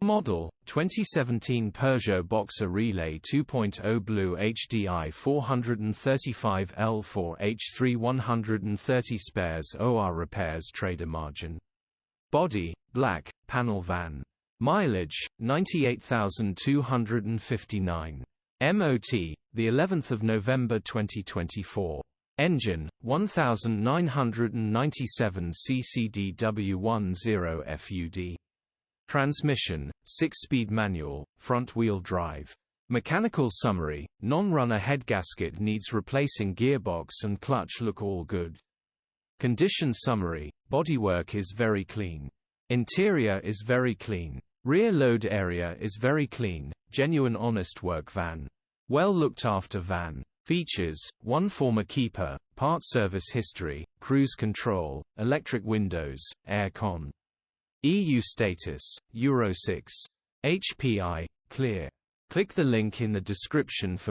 Model, 2017 Peugeot Boxer Relay 2.0 BlueHDi 435L4H3 130 spares OR repairs trader margin. Body, black, panel van. Mileage, 98,259. MOT, the 11th of November 2024. Engine, 1997 ccDW10 FUD. Transmission, 6-speed manual, front-wheel drive. Mechanical summary: non-runner head gasket needs replacing, gearbox and clutch look all good. Condition summary: bodywork is very clean. Interior is very clean. Rear load area is very clean. Genuine honest work van. Well looked after van. Features: 1 former keeper, part service history, cruise control, electric windows, air con. EU status, Euro 6. HPI, clear. Click the link in the description for